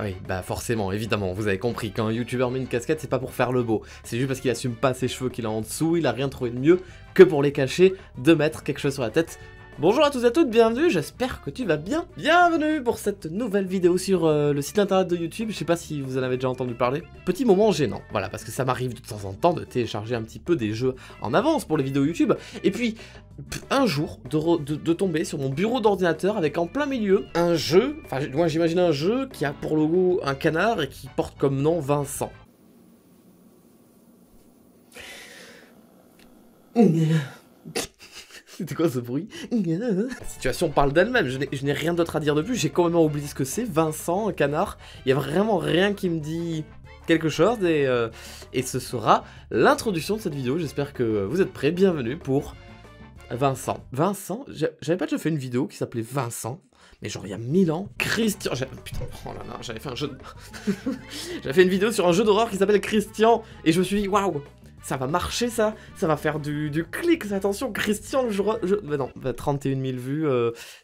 Oui, bah forcément, évidemment, vous avez compris, quand un youtubeur met une casquette, c'est pas pour faire le beau. C'est juste parce qu'il assume pas ses cheveux qu'il a en dessous, il a rien trouvé de mieux que pour les cacher, de mettre quelque chose sur la tête. Bonjour à tous et à toutes, bienvenue, j'espère que tu vas bien. Bienvenue pour cette nouvelle vidéo sur le site internet de YouTube, je sais pas si vous en avez déjà entendu parler. Petit moment gênant, voilà, parce que ça m'arrive de temps en temps de télécharger un petit peu des jeux en avance pour les vidéos YouTube. Et puis, un jour, de tomber sur mon bureau d'ordinateur avec en plein milieu un jeu, enfin moi j'imagine un jeu qui a pour logo un canard et qui porte comme nom Vincent. C'était quoi ce bruit? La situation parle d'elle-même, je n'ai rien d'autre à dire de plus, j'ai complètement oublié ce que c'est, Vincent, un canard. Il y a vraiment rien qui me dit quelque chose et ce sera l'introduction de cette vidéo. J'espère que vous êtes prêts, bienvenue pour Vincent. Vincent, j'avais pas déjà fait une vidéo qui s'appelait Vincent, mais genre il y a 1000 ans. Christian, putain, oh là là, j'avais fait un jeu j'avais fait une vidéo sur un jeu d'horreur qui s'appelle Christian, et je me suis dit, waouh, ça va marcher ça va faire du clic, attention, Christian, mais non, 31 000 vues,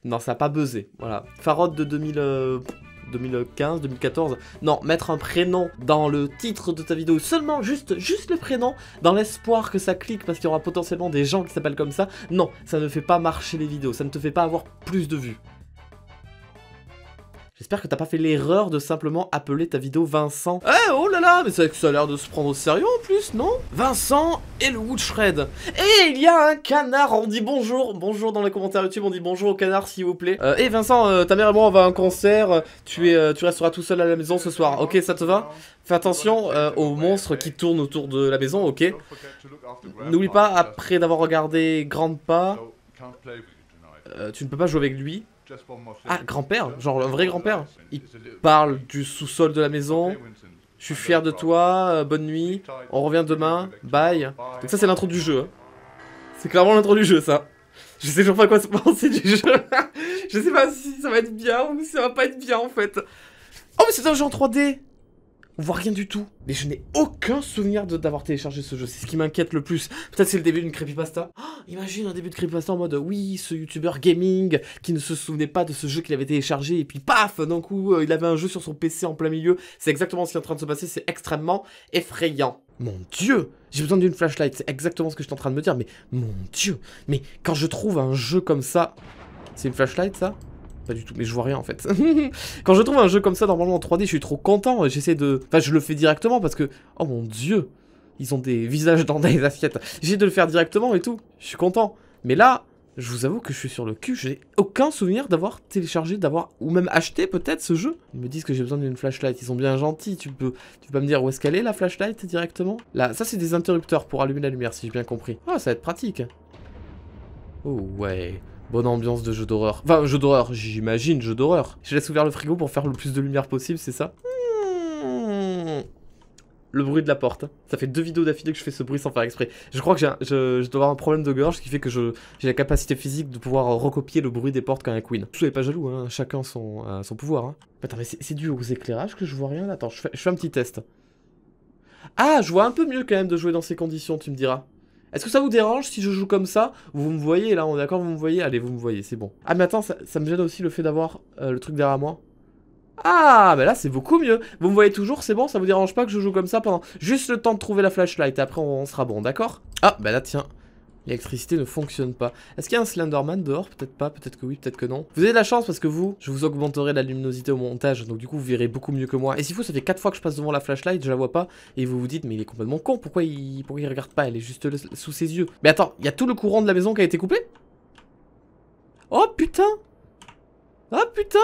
non, ça a pas buzzé, voilà. Farotte de 2015, 2014, non, mettre un prénom dans le titre de ta vidéo, seulement juste le prénom, dans l'espoir que ça clique parce qu'il y aura potentiellement des gens qui s'appellent comme ça, non, ça ne fait pas marcher les vidéos, ça ne te fait pas avoir plus de vues. J'espère que t'as pas fait l'erreur de simplement appeler ta vidéo Vincent. Eh, oh là là, mais ça a l'air de se prendre au sérieux en plus, non? Vincent et le Woodshred. Et il y a un canard, on dit bonjour. Bonjour dans les commentaires YouTube, on dit bonjour au canard s'il vous plaît. Et Vincent, ta mère et moi on va à un concert, tu resteras tout seul à la maison ce soir, ok, ça te va? Fais attention aux monstres qui tournent autour de la maison, ok? N'oublie pas, après d'avoir regardé Grandpa, tu ne peux pas jouer avec lui. Ah, grand-père, genre un vrai grand-père. Il parle du sous-sol de la maison. Je suis fier de toi, bonne nuit. On revient demain, bye. Donc ça c'est l'intro du jeu. Hein. C'est clairement l'intro du jeu ça. Je sais toujours pas quoi se penser du jeu. Je sais pas si ça va être bien ou si ça va pas être bien en fait. Oh mais c'est un jeu en 3D. On voit rien du tout. Mais je n'ai aucun souvenir d'avoir téléchargé ce jeu. C'est ce qui m'inquiète le plus. Peut-être c'est le début d'une creepypasta. Oh, imagine un début de creepypasta en mode oui, ce youtubeur gaming qui ne se souvenait pas de ce jeu qu'il avait téléchargé et puis paf, d'un coup, il avait un jeu sur son PC en plein milieu. C'est exactement ce qui est en train de se passer. C'est extrêmement effrayant. Mon Dieu, j'ai besoin d'une flashlight. C'est exactement ce que je suis en train de me dire. Mais mon Dieu, mais quand je trouve un jeu comme ça, c'est une flashlight ça? Pas du tout, mais je vois rien en fait. Quand je trouve un jeu comme ça normalement en 3D, je suis trop content. J'essaie de... Enfin, je le fais directement parce que... Oh mon Dieu, ils ont des visages dans des assiettes. J'essaie de le faire directement et tout. Je suis content. Mais là, je vous avoue que je suis sur le cul. Je n'ai aucun souvenir d'avoir téléchargé, ou même acheté peut-être ce jeu. Ils me disent que j'ai besoin d'une flashlight. Ils sont bien gentils. Tu peux pas me dire où est-ce qu'elle est la flashlight directement? Là, ça c'est des interrupteurs pour allumer la lumière si j'ai bien compris. Ah, ça va être pratique. Oh ouais. Bonne ambiance de jeu d'horreur. Enfin, jeu d'horreur, j'imagine, jeu d'horreur. Je laisse ouvert le frigo pour faire le plus de lumière possible, c'est ça? Le bruit de la porte. Ça fait 2 vidéos d'affilée que je fais ce bruit sans faire exprès. Je crois que je dois avoir un problème de gorge, ce qui fait que j'ai la capacité physique de pouvoir recopier le bruit des portes quand il y a Queen. Soyez pas jaloux, hein, chacun son pouvoir. Hein. Attends, mais c'est dû aux éclairages que je vois rien. Attends, je fais un petit test. Ah, je vois un peu mieux quand même de jouer dans ces conditions, tu me diras. Est-ce que ça vous dérange si je joue comme ça? Vous me voyez là, on est d'accord, vous me voyez? Allez, vous me voyez, c'est bon. Ah mais attends, ça me gêne aussi le fait d'avoir le truc derrière moi. Ah, mais là c'est beaucoup mieux. Vous me voyez toujours, c'est bon, ça vous dérange pas que je joue comme ça pendant juste le temps de trouver la flashlight et après on sera bon, d'accord? Ah, bah là tiens, l'électricité ne fonctionne pas. Est-ce qu'il y a un Slenderman dehors? Peut-être pas, peut-être que oui, peut-être que non. Vous avez de la chance parce que je vous augmenterai la luminosité au montage, donc du coup vous verrez beaucoup mieux que moi. Et s'il faut, ça fait 4 fois que je passe devant la flashlight, je la vois pas, et vous vous dites, mais il est complètement con, pourquoi il regarde pas? Elle est juste sous ses yeux. Mais attends, il y a tout le courant de la maison qui a été coupé? Oh putain! Oh putain!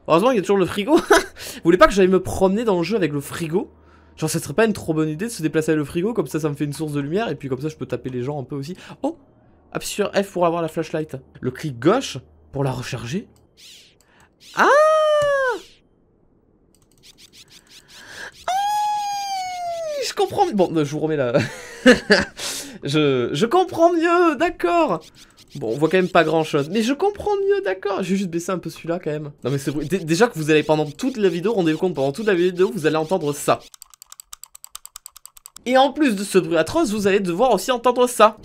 Heureusement, il y a toujours le frigo. Vous voulez pas que j'aille me promener dans le jeu avec le frigo? Genre, ça serait pas une trop bonne idée de se déplacer avec le frigo, comme ça me fait une source de lumière, et puis comme ça je peux taper les gens un peu aussi. Oh! Appuie sur F pour avoir la flashlight. Le clic gauche pour la recharger. Ah! Je comprends. Bon, je vous remets là. je comprends mieux, d'accord. Bon, on voit quand même pas grand chose, mais je comprends mieux, d'accord. J'ai juste baissé un peu celui-là quand même. Non mais c'est déjà que vous allez pendant toute la vidéo, rendez-vous compte, pendant toute la vidéo, vous allez entendre ça. Et en plus de ce bruit atroce, vous allez devoir aussi entendre ça.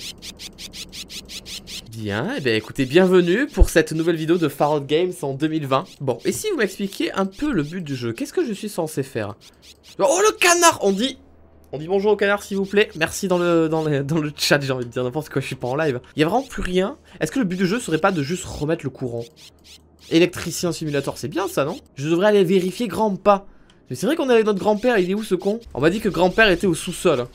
Bien, et bien écoutez, bienvenue pour cette nouvelle vidéo de Far Out Games en 2020. Bon, et si vous m'expliquiez un peu le but du jeu, qu'est-ce que je suis censé faire? Oh, le canard! On dit bonjour au canard s'il vous plaît. Merci dans le chat, j'ai envie de dire n'importe quoi, je suis pas en live. Il y a vraiment plus rien. Est-ce que le but du jeu serait pas de juste remettre le courant? Électricien simulator, c'est bien ça, non? Je devrais aller vérifier grand-pas. Mais c'est vrai qu'on est avec notre grand-père, il est où ce con? On m'a dit que grand-père était au sous-sol.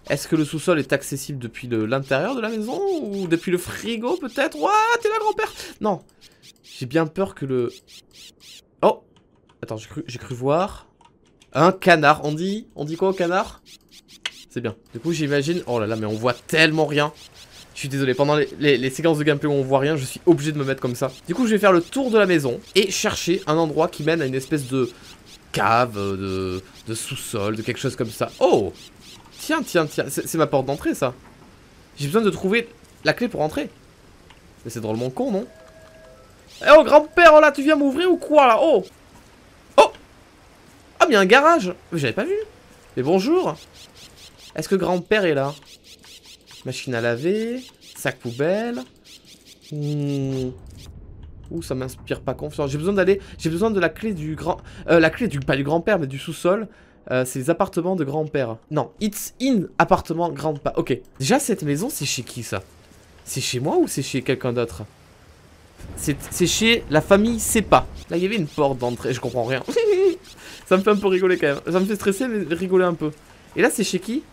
Est-ce que le sous-sol est accessible depuis l'intérieur de la maison? Ou depuis le frigo peut-être? Ouah, t'es là grand-père? Non. J'ai bien peur que le... Oh! Attends, j'ai cru voir... Un canard, on dit quoi au canard? C'est bien. Du coup j'imagine... Oh là là, mais on voit tellement rien. Je suis désolé, pendant les séquences de gameplay où on voit rien, je suis obligé de me mettre comme ça. Du coup je vais faire le tour de la maison et chercher un endroit qui mène à une espèce de cave, de sous-sol, de quelque chose comme ça. Oh! Tiens, c'est ma porte d'entrée ça. J'ai besoin de trouver la clé pour entrer. Mais c'est drôlement con, non? Eh oh grand-père, oh là, tu viens m'ouvrir ou quoi là? Oh! Oh! Ah mais il y a un garage! J'avais pas vu. Mais bonjour! Est-ce que grand-père est là? Machine à laver, sac poubelle. Ouh, ça m'inspire pas confiance. J'ai besoin de la clé du grand... pas du grand-père, mais du sous-sol. C'est les appartements de grand-père. Non, it's in appartement grand-père. Ok. Déjà, cette maison, c'est chez qui, ça? C'est chez moi ou c'est chez quelqu'un d'autre? C'est chez la famille Sepa. Là, il y avait une porte d'entrée, je comprends rien. Ça me fait un peu rigoler, quand même. Ça me fait stresser, mais rigoler un peu. Et là, c'est chez qui?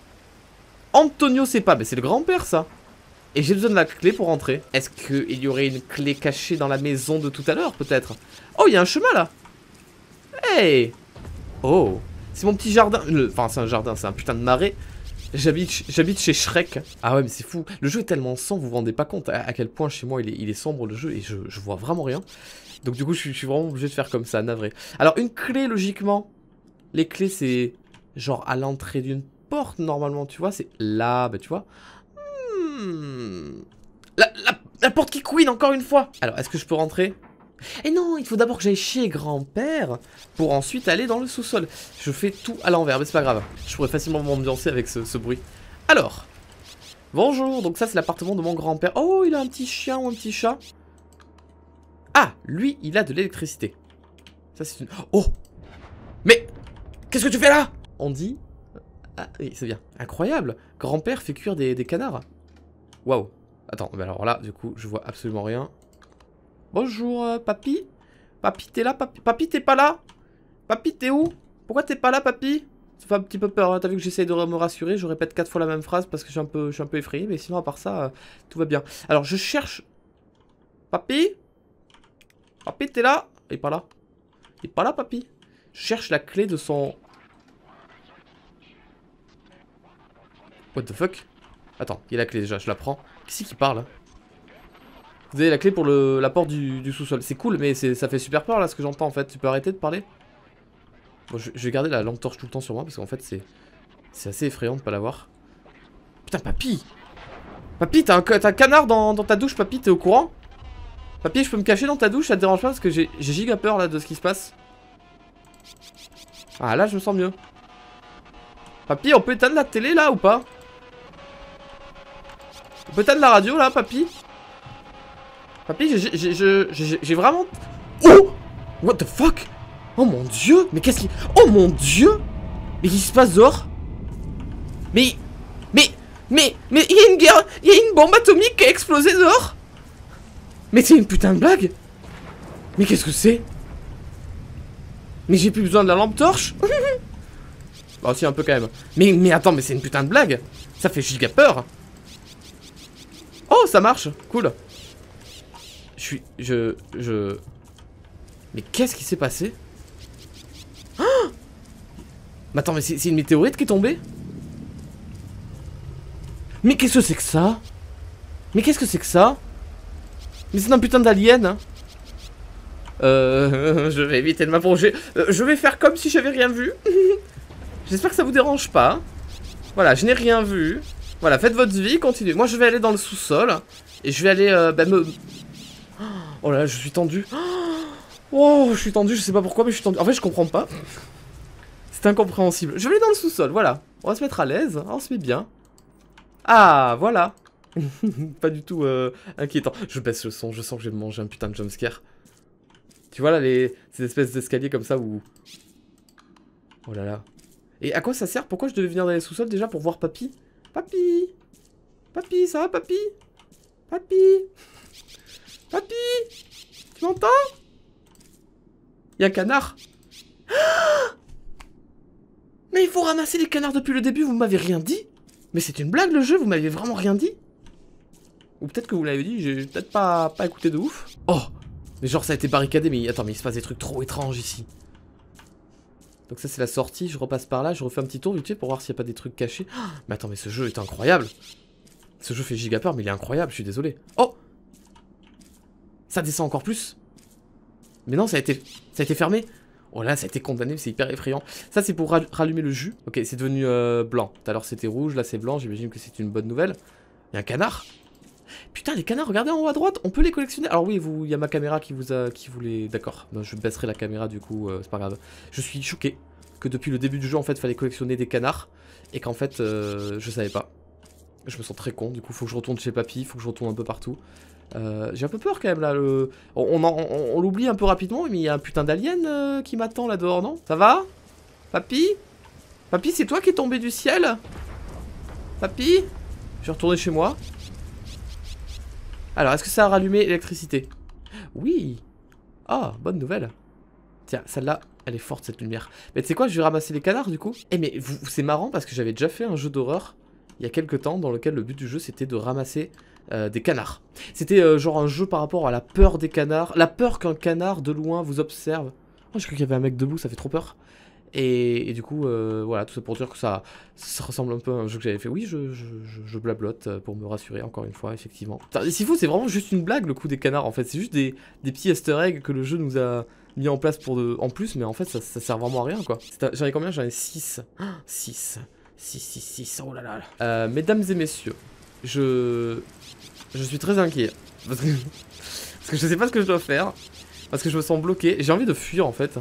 Antonio Sepa. Mais c'est le grand-père, ça. Et j'ai besoin de la clé pour entrer. Est-ce qu'il y aurait une clé cachée dans la maison de tout à l'heure, peut-être? Oh, il y a un chemin, là. Hey! Oh! C'est mon petit jardin. Enfin, c'est un jardin, c'est un putain de marais. J'habite chez Shrek. Ah ouais, mais c'est fou. Le jeu est tellement sombre, vous vous rendez pas compte à quel point chez moi il est sombre le jeu et je vois vraiment rien. Donc du coup, je suis vraiment obligé de faire comme ça, navré. Alors, une clé, logiquement. Les clés, c'est genre à l'entrée d'une porte, normalement, tu vois. C'est là, bah tu vois. La porte qui couine, encore une fois. Alors, est-ce que je peux rentrer? Et non, il faut d'abord que j'aille chez grand-père pour ensuite aller dans le sous-sol. Je fais tout à l'envers, mais c'est pas grave. Je pourrais facilement m'ambiancer avec ce bruit. Alors, bonjour, donc ça c'est l'appartement de mon grand-père. Oh, il a un petit chien ou un petit chat. Ah, lui, il a de l'électricité. Ça c'est une... Oh! Mais qu'est-ce que tu fais là? On dit... Ah oui, c'est bien. Incroyable. Grand-père fait cuire des canards. Waouh. Attends, mais alors là, du coup, je vois absolument rien. Bonjour, papy. Papy, t'es là, papy? Papy, t'es pas là? Papy, t'es où? Pourquoi t'es pas là, papy? Ça fait un petit peu peur, hein. T'as vu que j'essaye de me rassurer. Je répète 4 fois la même phrase parce que je suis un peu effrayé. Mais sinon, à part ça, tout va bien. Alors, je cherche... Papy? Papy, t'es là? Il est pas là. Il est pas là, papy. Je cherche la clé de son... What the fuck? Attends, il y a la clé déjà, je la prends. Qui c'est qui parle? Vous avez la clé pour la porte du sous-sol. C'est cool, mais ça fait super peur là ce que j'entends en fait. Tu peux arrêter de parler? Bon, je vais garder la lampe torche tout le temps sur moi parce qu'en fait c'est assez effrayant de pas l'avoir. Putain, papy! Papy, t'as un canard dans ta douche, papy, t'es au courant? Papy, je peux me cacher dans ta douche, ça te dérange pas parce que j'ai giga peur là de ce qui se passe. Ah là, je me sens mieux. Papy, on peut éteindre la télé là ou pas? On peut éteindre la radio là, papy? Papy, j'ai vraiment... Oh! What the fuck? Oh mon dieu! Mais qu'est-ce qui... Oh mon dieu! Mais qu'est-ce qui se passe dehors? Mais il y a une guerre... Il y a une bombe atomique qui a explosé dehors? Mais c'est une putain de blague? Mais qu'est-ce que c'est? Mais j'ai plus besoin de la lampe torche? Bah aussi un peu quand même. Mais attends, mais c'est une putain de blague? Ça fait giga peur. Oh, ça marche! Cool. Mais qu'est-ce qui s'est passé? Ah! Mais attends, mais c'est une météorite qui est tombée? Mais qu'est-ce que c'est que ça? Mais qu'est-ce que c'est que ça? Mais c'est un putain d'alien, hein. Je vais éviter de m'approcher. Je vais faire comme si j'avais rien vu. J'espère que ça vous dérange pas. Voilà, je n'ai rien vu. Voilà, faites votre vie, continuez. Moi, je vais aller dans le sous-sol. Et je vais aller me... Oh là là, je suis tendu. Oh, je suis tendu, je sais pas pourquoi, mais je suis tendu. En fait, je comprends pas. C'est incompréhensible. Je vais aller dans le sous-sol, voilà. On va se mettre à l'aise, on se met bien. Ah, voilà. Pas du tout inquiétant. Je baisse le son, je sens que je vais me manger un putain de jumpscare. Tu vois là, ces espèces d'escaliers comme ça où... Oh là là. Et à quoi ça sert? Pourquoi je devais venir dans les sous-sols déjà pour voir Papy? Papy! Papy, ça va Papy? Papy! Papy! Tu m'entends? Il y a un canard. Mais il faut ramasser les canards depuis le début, vous m'avez rien dit? Mais c'est une blague le jeu, vous m'avez vraiment rien dit? Ou peut-être que vous l'avez dit, j'ai peut-être pas écouté de ouf. Oh! Mais genre ça a été barricadé, mais attends, mais il se passe des trucs trop étranges ici. Donc ça c'est la sortie, je repasse par là, je refais un petit tour vite fait pour voir s'il n'y a pas des trucs cachés. Oh, mais attends, mais ce jeu est incroyable. Ce jeu fait giga peur, mais il est incroyable, je suis désolé. Oh! Ça descend encore plus. Mais non, ça a été fermé. Oh là, ça a été condamné, c'est hyper effrayant. Ça c'est pour rallumer le jus. Ok, c'est devenu blanc. Tout à l'heure c'était rouge, là c'est blanc, j'imagine que c'est une bonne nouvelle. Il y a un canard. Putain, les canards, regardez en haut à droite, on peut les collectionner. Alors oui, il y a ma caméra qui vous les... D'accord, je baisserai la caméra du coup, c'est pas grave. Je suis choqué que depuis le début du jeu, en fait, il fallait collectionner des canards. Et qu'en fait, je savais pas. Je me sens très con, du coup, faut que je retourne chez Papy, faut que je retourne un peu partout. J'ai un peu peur quand même là, on l'oublie un peu rapidement, mais il y a un putain d'alien qui m'attend là dehors, non? Ça va? Papy? Papy, c'est toi qui es tombé du ciel? Papy? Je vais retourner chez moi. Alors, est-ce que ça a rallumé l'électricité? Oui. Ah, bonne nouvelle. Tiens, celle-là, elle est forte cette lumière. Mais tu sais quoi, je vais ramasser les canards du coup. Eh mais c'est marrant parce que j'avais déjà fait un jeu d'horreur il y a quelques temps dans lequel le but du jeu c'était de ramasser des canards. C'était genre un jeu par rapport à la peur des canards. La peur qu'un canard de loin vous observe. Oh, j'ai cru qu'il y avait un mec debout, ça fait trop peur. Et du coup, voilà, tout ça pour dire que ça ressemble un peu à un jeu que j'avais fait. Oui, je blablote pour me rassurer, encore une fois, effectivement. S'il faut, c'est vraiment juste une blague, le coup des canards, en fait. C'est juste des petits easter eggs que le jeu nous a mis en place en plus, mais en fait, ça sert vraiment à rien, quoi. J'en ai combien? J'en ai 6. 6, oh là là. Mesdames et messieurs, je suis très inquiet. Parce que je sais pas ce que je dois faire. Parce que je me sens bloqué. J'ai envie de fuir, en fait.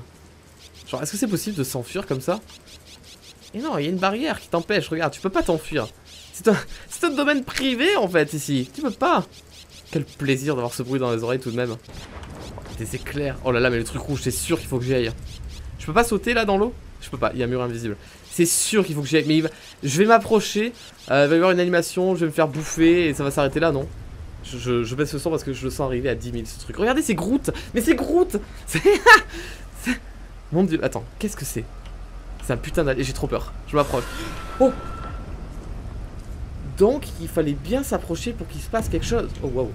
Genre, est-ce que c'est possible de s'enfuir comme ça? Et non, il y a une barrière qui t'empêche, regarde, tu peux pas t'enfuir. C'est un domaine privé, en fait, ici. Tu peux pas. Quel plaisir d'avoir ce bruit dans les oreilles, tout de même. Des éclairs. Oh là là, mais le truc rouge, c'est sûr qu'il faut que j'y aille. Je peux pas sauter, là, dans l'eau? Je peux pas, il y a un mur invisible. C'est sûr qu'il faut que j'y aille. Mais je vais m'approcher, il va y avoir une animation, je vais me faire bouffer, et ça va s'arrêter là, non? Je baisse le son parce que je le sens arriver à 10 000, ce truc. Regardez, c'est Groot. Mais c'est Groot. Mon dieu, attends, qu'est-ce que c'est? C'est un putain d'alien, j'ai trop peur, je m'approche. Oh! Donc, il fallait bien s'approcher pour qu'il se passe quelque chose. Oh, waouh.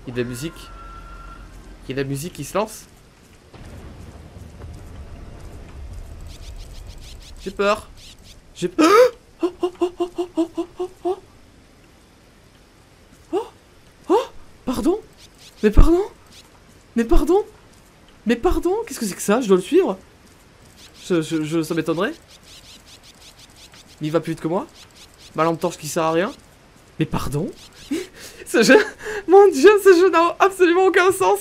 Il y a de la musique. Il y a de la musique qui se lance. J'ai peur. J'ai peur. Oh, oh, oh, oh, oh, oh, oh, oh. Oh, oh, pardon? Mais pardon? Mais pardon? Mais pardon? Qu'est-ce que c'est que ça? Je dois le suivre? Ça m'étonnerait. Mais il va plus vite que moi? Ma lampe torche qui sert à rien? Mais pardon? Ce jeu... Mon dieu, ce jeu n'a absolument aucun sens.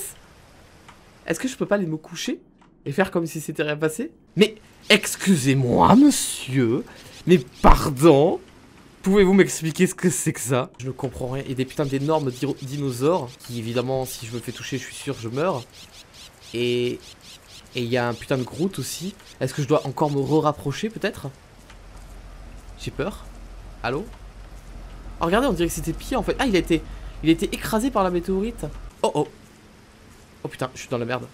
Est-ce que je peux pas aller me coucher? Et faire comme si c'était rien passé? Mais excusez-moi, monsieur. Mais pardon? Pouvez-vous m'expliquer ce que c'est que ça? Je ne comprends rien. Il y a des putains d'énormes dinosaures qui, évidemment, si je me fais toucher, je suis sûr que je meurs. Et il y a un putain de Groot aussi. Est-ce que je dois encore me rapprocher peut-être? J'ai peur. Allô? Oh, regardez, on dirait que c'était pire en fait. Ah, il a été écrasé par la météorite. Oh oh. Oh putain, je suis dans la merde.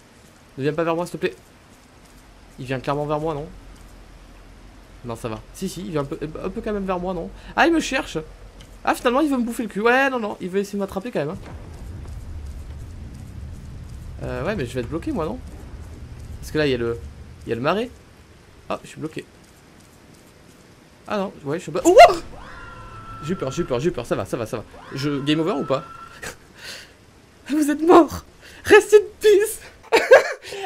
Ne viens pas vers moi, s'il te plaît. Il vient clairement vers moi, non? Non, ça va. Si, il vient un peu quand même vers moi, non? Ah, il me cherche. Ah, finalement, il veut me bouffer le cul. Ouais, non, il veut essayer de m'attraper quand même. Hein. Ouais, mais je vais être bloqué, moi, non? Parce que là, il y a le marais. Ah, je suis bloqué. Ah non, ouais, je suis... Oh, j'ai eu peur, ça va. Game over ou pas? Vous êtes mort. Reste in peace.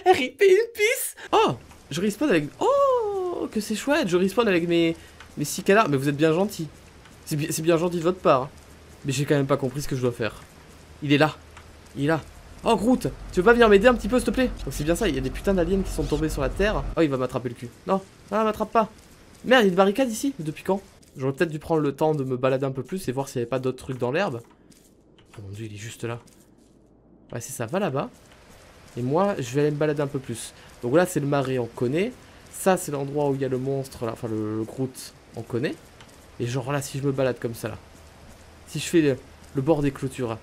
RIP in peace. Oh, je respawn avec... Oh, que c'est chouette, je respawn avec mes 6 canards. Mais vous êtes bien gentil. C'est bien gentil de votre part. Mais j'ai quand même pas compris ce que je dois faire. Il est là. Oh, Groot, tu veux pas venir m'aider un petit peu, s'il te plaît? Donc c'est bien ça, il y a des putains d'aliens qui sont tombés sur la terre. Oh, il va m'attraper le cul. Non, m'attrape pas. Merde, il y a une barricade ici. Depuis quand? J'aurais peut-être dû prendre le temps de me balader un peu plus et voir s'il n'y avait pas d'autres trucs dans l'herbe. Oh mon dieu, il est juste là. Ouais, c'est ça, va là-bas. Et moi, je vais aller me balader un peu plus. Donc là, c'est le marais, on connaît. Ça, c'est l'endroit où il y a le monstre, là. Enfin, le Groot, on connaît. Et genre là, si je me balade comme ça, là. Si je fais le bord des clôtures, là.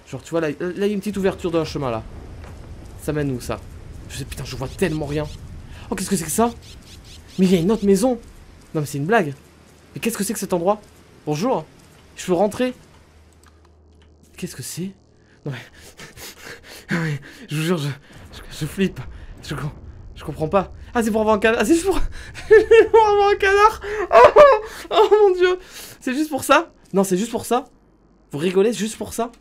Genre, tu vois, là, il y a une petite ouverture d'un chemin, là. Ça mène où, ça? Je sais, putain, je vois tellement rien. Oh, qu'est-ce que c'est que ça? Mais il y a une autre maison. Non, mais c'est une blague. Mais qu'est-ce que c'est que cet endroit? Bonjour. Je peux rentrer? Qu'est-ce que c'est? Non, mais... je vous jure, je flippe. Je comprends pas. Ah, c'est pour avoir un canard. Ah, c'est juste pour... pour avoir un canard. Oh mon dieu. C'est juste pour ça? Non, c'est juste pour ça? Vous rigolez, juste pour ça?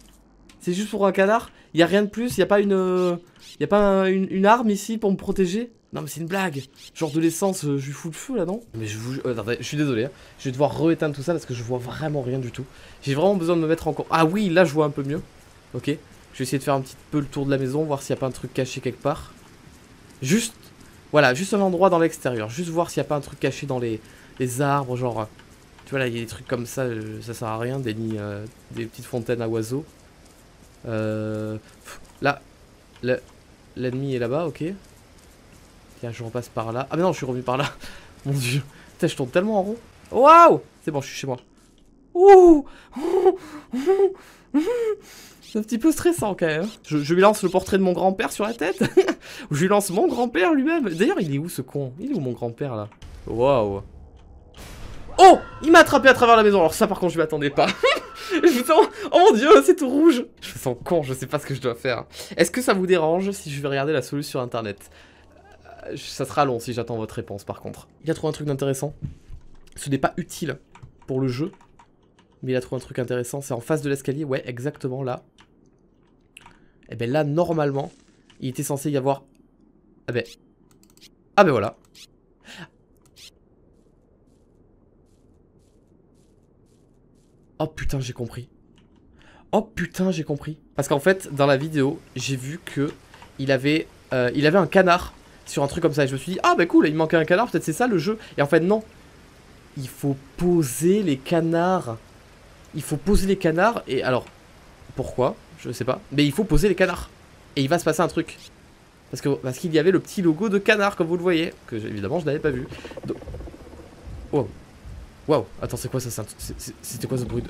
C'est juste pour un canard? Il y a rien de plus? Il y a pas une... y a pas une arme ici pour me protéger? Non mais c'est une blague. Genre de l'essence, je lui fous le feu là, non? Mais je vous... attendez, je suis désolé, hein. Je vais devoir re-éteindre tout ça parce que je vois vraiment rien du tout. J'ai vraiment besoin de me mettre encore... Ah oui, là je vois un peu mieux. Ok. Je vais essayer de faire un petit peu le tour de la maison, voir s'il n'y a pas un truc caché quelque part. Juste... Voilà, juste un endroit dans l'extérieur. Juste voir s'il n'y a pas un truc caché dans les arbres, genre... Tu vois là, il y a des trucs comme ça, ça sert à rien, des nids, des petites fontaines à oiseaux. Là, l'ennemi est là-bas, ok. Tiens, je repasse par là. Ah mais non, je suis revenu par là. Mon dieu. Putain, je tourne tellement en rond. Waouh! C'est bon, je suis chez moi. Ouh! C'est un petit peu stressant quand même. Je lui lance le portrait de mon grand-père sur la tête. Ou je lui lance mon grand-père lui-même. D'ailleurs, il est où ce con? Il est où mon grand-père là? Waouh! Oh! Il m'a attrapé à travers la maison. Alors ça par contre je m'attendais pas. Je me sens... Oh mon dieu, c'est tout rouge. Je me sens con, je sais pas ce que je dois faire. Est-ce que ça vous dérange si je vais regarder la solution sur internet? Ça sera long si j'attends votre réponse par contre. Il a trouvé un truc d'intéressant. Ce n'est pas utile pour le jeu. Mais il a trouvé un truc intéressant. C'est en face de l'escalier. Ouais, exactement là. Et ben là, normalement, il était censé y avoir... Ah ben... Ah ben voilà. Oh putain, j'ai compris. Oh putain, j'ai compris. Parce qu'en fait, dans la vidéo, j'ai vu que il avait un canard sur un truc comme ça. Et je me suis dit, ah bah cool, il manquait un canard, peut-être c'est ça le jeu. Et en fait, non. Il faut poser les canards. Il faut poser les canards. Et alors, pourquoi? Je sais pas. Mais il faut poser les canards. Et il va se passer un truc. Parce qu'il y avait le petit logo de canard, comme vous le voyez. Que évidemment, je n'avais pas vu. Donc... Wow. Wow. Attends, c'est quoi ça? C'était quoi ce bruit de...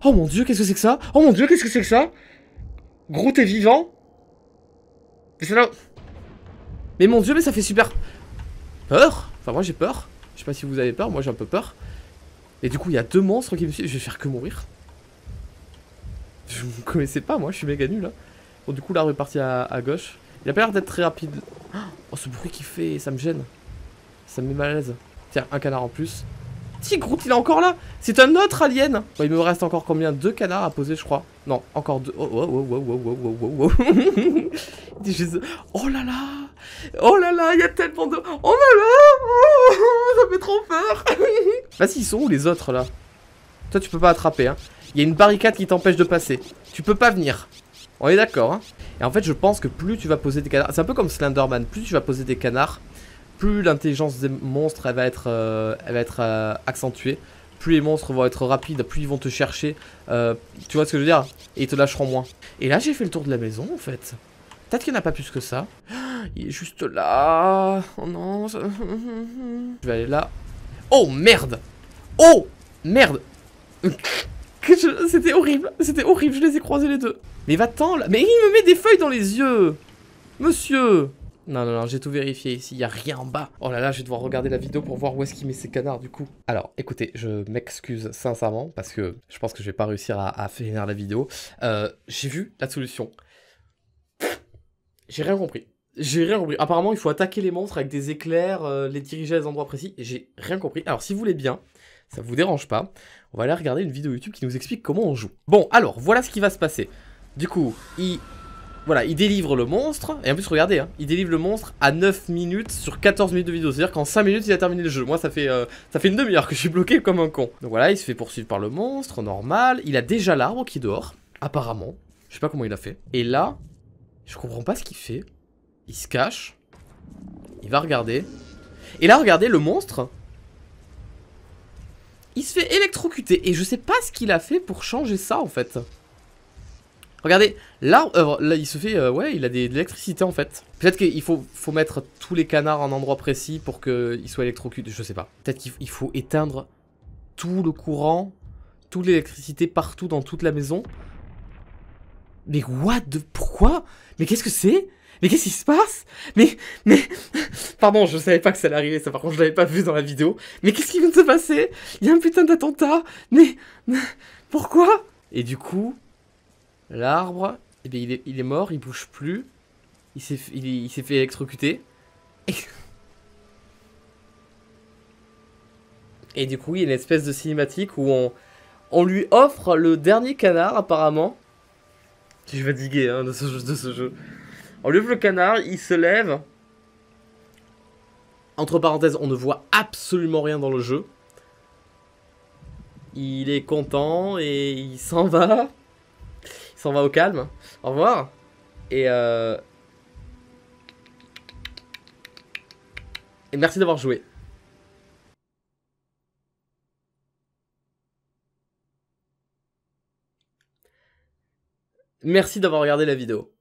Oh mon dieu, qu'est-ce que c'est que ça? Oh mon dieu, qu'est-ce que c'est que ça? Groot est vivant? Mais c'est là... Mais mon dieu, mais ça fait super... Peur? Enfin, moi j'ai peur. Je sais pas si vous avez peur, moi j'ai un peu peur. Et du coup, il y a deux monstres qui me suivent. Je vais faire que mourir. Je me connaissais pas, moi, je suis méga nul là. Bon, du coup, là, reparti à gauche. Il a pas l'air d'être très rapide. Oh, ce bruit qu'il fait, ça me gêne. Ça me met mal à l'aise. Tiens, un canard en plus. Si, Groot, il est encore là. C'est un autre alien. Bon, il me reste encore combien? 2 canards à poser, je crois. Non, encore 2. Oh, oh, oh, oh, oh, oh, oh, oh, oh. Oh là là. Oh là là, il y a tellement de... Oh là là. Oh, ça fait trop peur. Vas-y, ils sont où les autres, là? Toi, tu peux pas attraper, hein. Il y a une barricade qui t'empêche de passer. Tu peux pas venir. On est d'accord, hein. Et en fait, je pense que plus tu vas poser des canards... C'est un peu comme Slenderman. Plus tu vas poser des canards... plus l'intelligence des monstres elle va être accentuée, plus les monstres vont être rapides, plus ils vont te chercher, tu vois ce que je veux dire, et ils te lâcheront moins. Et là j'ai fait le tour de la maison en fait. Peut-être qu'il n'y en a pas plus que ça. Il est juste là. Oh non. Ça... Je vais aller là. Oh merde. Oh merde. C'était horrible, je les ai croisés les deux. Mais va-t'en là. Mais il me met des feuilles dans les yeux. Monsieur. Non, non, non, j'ai tout vérifié ici, il n'y a rien en bas. Oh là là, je vais devoir regarder la vidéo pour voir où est-ce qu'il met ses canards du coup. Alors, écoutez, je m'excuse sincèrement parce que je pense que je vais pas réussir à finir la vidéo. J'ai vu la solution. J'ai rien compris. J'ai rien compris. Apparemment, il faut attaquer les monstres avec des éclairs, les diriger à des endroits précis. Et j'ai rien compris. Alors, si vous voulez bien, ça vous dérange pas, on va aller regarder une vidéo YouTube qui nous explique comment on joue. Bon, alors, voilà ce qui va se passer. Du coup, voilà, il délivre le monstre, et en plus regardez, hein, il délivre le monstre à 9 minutes sur 14 minutes de vidéo, c'est-à-dire qu'en 5 minutes il a terminé le jeu. Moi ça fait une demi-heure que je suis bloqué comme un con. Donc voilà, il se fait poursuivre par le monstre, normal, il a déjà l'arbre qui est dehors, apparemment, je sais pas comment il a fait. Et là, je comprends pas ce qu'il fait, il se cache, il va regarder, Et là, regardez, le monstre, il se fait électrocuter. Et je sais pas ce qu'il a fait pour changer ça, en fait. Regardez, là, il se fait... ouais, il a de l'électricité, en fait. Peut-être qu'il faut mettre tous les canards en endroit précis pour qu'ils soient électrocutés. Je sais pas. Peut-être qu'il faut éteindre tout le courant, toute l'électricité partout dans toute la maison. Mais pourquoi? Mais qu'est-ce que c'est? Mais qu'est-ce qui se passe? Mais... Pardon, je savais pas que ça allait arriver, ça par contre je l'avais pas vu dans la vidéo. Mais qu'est-ce qui vient de se passer? Il y a un putain d'attentat. Mais... Pourquoi? Et du coup... L'arbre, eh bien, il est mort, il bouge plus. Il s'est fait électrocuter. Et du coup, il y a une espèce de cinématique où on lui offre le dernier canard, apparemment. Je suis fatigué hein, de ce jeu. On lui offre le canard, il se lève. Entre parenthèses, on ne voit absolument rien dans le jeu. Il est content et il s'en va. Il s'en va au calme. Au revoir. Et merci d'avoir joué. Merci d'avoir regardé la vidéo.